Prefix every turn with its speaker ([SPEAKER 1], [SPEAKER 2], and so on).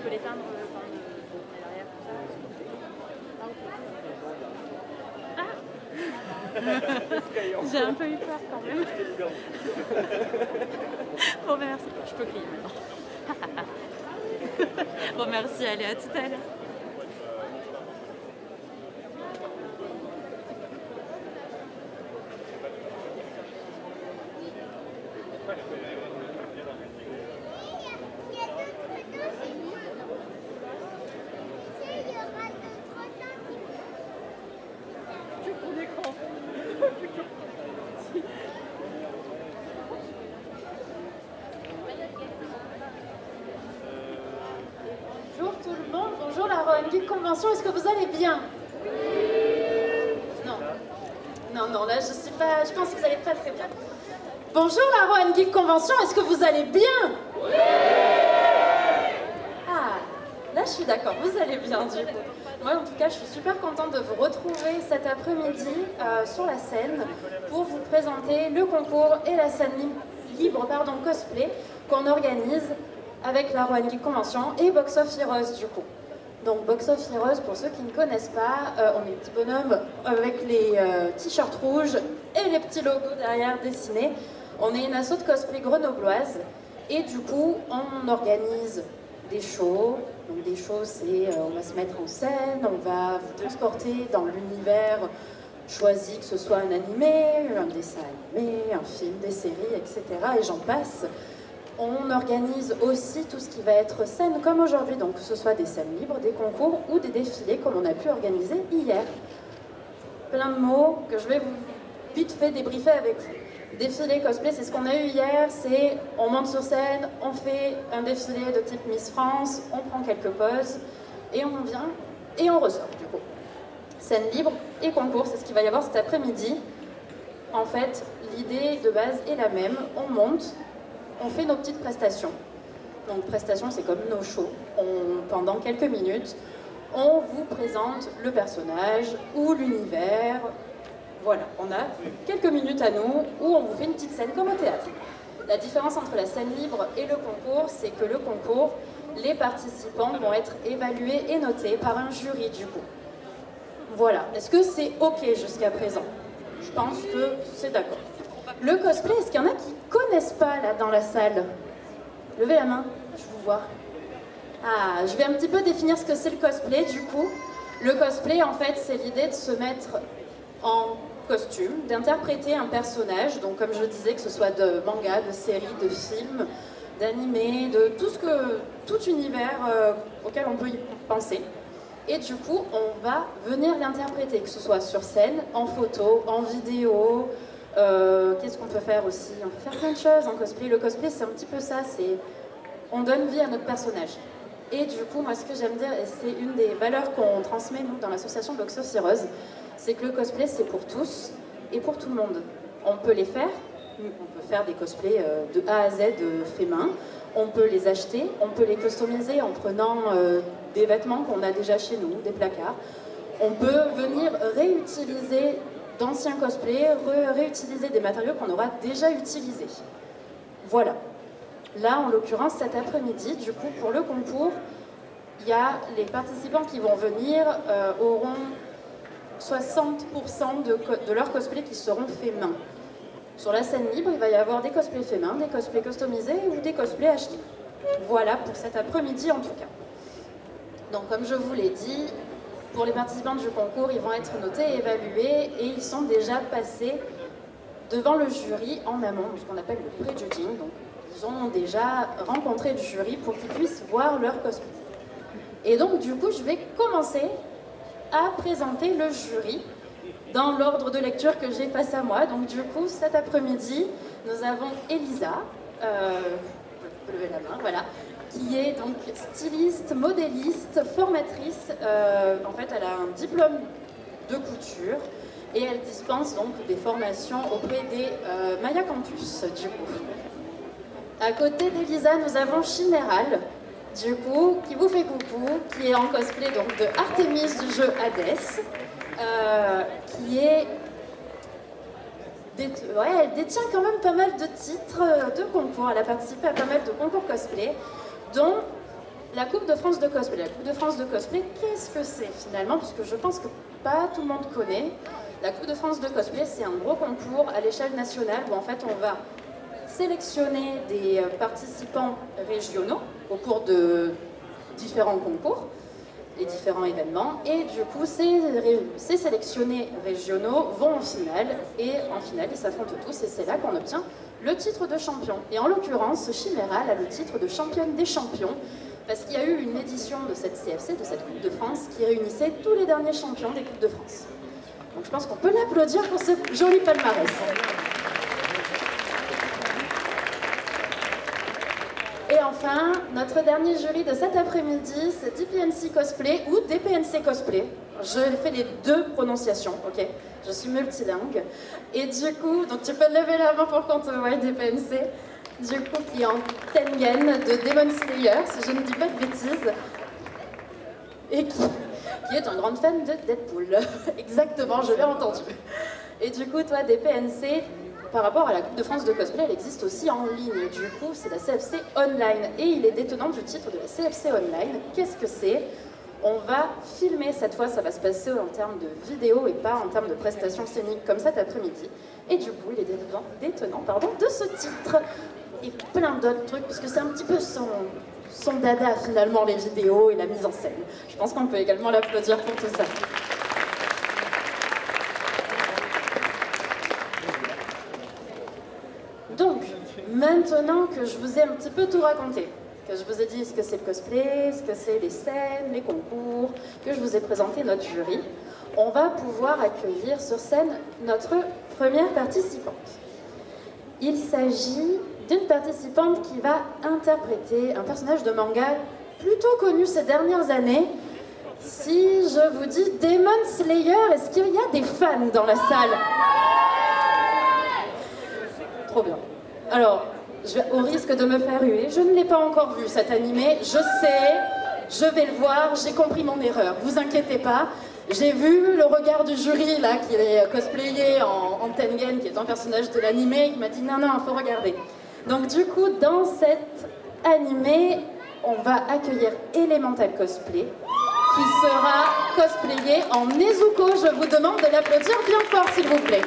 [SPEAKER 1] peux l'éteindre quand derrière tout ça. Ah. J'ai un peu eu peur quand même. Bon, ben merci. Je peux crier maintenant. Bon, merci. Allez, à tout à l'heure.
[SPEAKER 2] Bonjour tout le monde, bonjour la Rowan Geek Convention, est-ce que vous allez bien? Non, là je pense que vous allez pas très bien. Bonjour la Rowan Geek Convention, est-ce que vous allez bien? Ah, là je suis d'accord, vous allez bien du coup. Moi en tout cas je suis super contente de vous retrouver cet après-midi sur la scène pour vous présenter le concours et la scène libre cosplay qu'on organise avec la Rowan Geek Convention et Box of Heroes du coup. Donc Box of Heroes, pour ceux qui ne connaissent pas, on est les petits bonhommes avec les t-shirts rouges et les petits logos derrière dessinés. On est une asso de cosplay grenobloise et du coup on organise des shows. Donc des shows c'est on va se mettre en scène, on va vous transporter dans l'univers choisi, que ce soit un animé, un dessin animé, un film, des séries, etc. et j'en passe. On organise aussi tout ce qui va être scène comme aujourd'hui, donc que ce soit des scènes libres, des concours ou des défilés comme on a pu organiser hier. Plein de mots que je vais vous vite fait débriefer avec vous. Défilé cosplay, c'est ce qu'on a eu hier, c'est on monte sur scène, on fait un défilé de type Miss France, on prend quelques pauses et on vient et on ressort du coup. Scène libre et concours, c'est ce qu'il va y avoir cet après-midi. En fait, l'idée de base est la même, on monte, on fait nos petites prestations. Donc prestations, c'est comme nos shows. Pendant quelques minutes, on vous présente le personnage ou l'univers. Voilà, on a quelques minutes à nous où on vous fait une petite scène comme au théâtre. La différence entre la scène libre et le concours, c'est que le concours, les participants vont être évalués et notés par un jury du coup. Voilà, est-ce que c'est OK jusqu'à présent? Je pense que c'est d'accord. Le cosplay, est-ce qu'il y en a qui connaissent pas là dans la salle? Levez la main, je vous vois. Ah, je vais un petit peu définir ce que c'est le cosplay du coup. Le cosplay en fait c'est l'idée de se mettre en costume, d'interpréter un personnage, donc comme je disais que ce soit de manga, de séries, de films, d'animés, de tout univers auquel on peut y penser. Et du coup on va venir l'interpréter, que ce soit sur scène, en photo, en vidéo. Qu'est-ce qu'on peut faire aussi? On peut faire plein de choses en cosplay. Le cosplay, c'est un petit peu ça, c'est on donne vie à notre personnage. Et du coup, moi, ce que j'aime dire, et c'est une des valeurs qu'on transmet, nous, dans l'association Box of Heroes, c'est que le cosplay, c'est pour tous et pour tout le monde. On peut les faire, on peut faire des cosplays de A à Z fait main, on peut les acheter, on peut les customiser en prenant des vêtements qu'on a déjà chez nous, des placards. On peut venir réutiliser d'anciens cosplays, réutiliser des matériaux qu'on aura déjà utilisés. Voilà. Là, en l'occurrence, cet après-midi, du coup, pour le concours, il y a les participants qui vont venir auront 60% de leurs cosplays qui seront faits main. Sur la scène libre, il va y avoir des cosplays faits main, des cosplays customisés ou des cosplays achetés. Voilà pour cet après-midi en tout cas. Donc comme je vous l'ai dit, pour les participants du concours, ils vont être notés et évalués et ils sont déjà passés devant le jury en amont, ce qu'on appelle le pré-judging. Donc ils ont déjà rencontré le jury pour qu'ils puissent voir leur cosplay. Et donc du coup, je vais commencer à présenter le jury dans l'ordre de lecture que j'ai face à moi. Donc du coup, cet après-midi, nous avons Elisa, je peux lever la main, voilà, qui est donc styliste, modéliste, formatrice. En fait, elle a un diplôme de couture et elle dispense donc des formations auprès des Maya Campus, du coup. À côté d'Elisa, nous avons Chinéral, du coup, qui vous fait coucou, qui est en cosplay donc de Artemis du jeu Hades, qui est... Ouais, elle détient quand même pas mal de titres de concours, elle a participé à pas mal de concours cosplay, dont La Coupe de France de cosplay. La Coupe de France de cosplay, qu'est-ce que c'est finalement? Parce que je pense que pas tout le monde connaît. La Coupe de France de cosplay, c'est un gros concours à l'échelle nationale où en fait on va sélectionner des participants régionaux au cours de différents concours et différents événements. Et du coup, ces sélectionnés régionaux vont en finale. Et en finale, ils s'affrontent tous et c'est là qu'on obtient le titre de champion. Et en l'occurrence, Chiméral a le titre de championne des champions parce qu'il y a eu une édition de cette CFC, de cette Coupe de France, qui réunissait tous les derniers champions des Coupes de France. Donc je pense qu'on peut l'applaudir pour ce joli palmarès. Et enfin, notre dernier jury de cet après-midi, c'est DPNC Cosplay ou DPNC Cosplay. Je fais les deux prononciations, ok? Je suis multilingue. Et du coup, donc tu peux lever la main pour qu'on te voie, DPNC. Du coup, qui est en Tengen de Demon Slayer, si je ne dis pas de bêtises. Et qui est un grand fan de Deadpool. Exactement, je l'ai entendu. Et du coup, toi, DPNC, par rapport à la Coupe de France de cosplay, elle existe aussi en ligne. Du coup, c'est la CFC Online. Et il est détenant du titre de la CFC Online. Qu'est-ce que c'est? On va filmer, cette fois, ça va se passer en termes de vidéo et pas en termes de prestations scéniques comme cet après-midi. Et du coup, il est détenant de ce titre. Et plein d'autres trucs, parce que c'est un petit peu son dada, finalement, les vidéos et la mise en scène. Je pense qu'on peut également l'applaudir pour tout ça. Donc, maintenant que je vous ai un petit peu tout raconté, que je vous ai dit ce que c'est le cosplay, ce que c'est les scènes, les concours, que je vous ai présenté notre jury, on va pouvoir accueillir sur scène notre première participante. Il s'agit d'une participante qui va interpréter un personnage de manga plutôt connu ces dernières années. Si je vous dis Demon Slayer, est-ce qu'il y a des fans dans la salle? Trop bien. Alors, au risque de me faire huer, je ne l'ai pas encore vu cet animé, je sais, je vais le voir, j'ai compris mon erreur, vous inquiétez pas. J'ai vu le regard du jury là, qui est cosplayé en Tengen, qui est un personnage de l'animé, qui m'a dit non, il faut regarder. Donc du coup, dans cet animé, on va accueillir Elemental Cosplay, qui sera cosplayé en Nezuko. Je vous demande de l'applaudir bien fort, s'il vous plaît.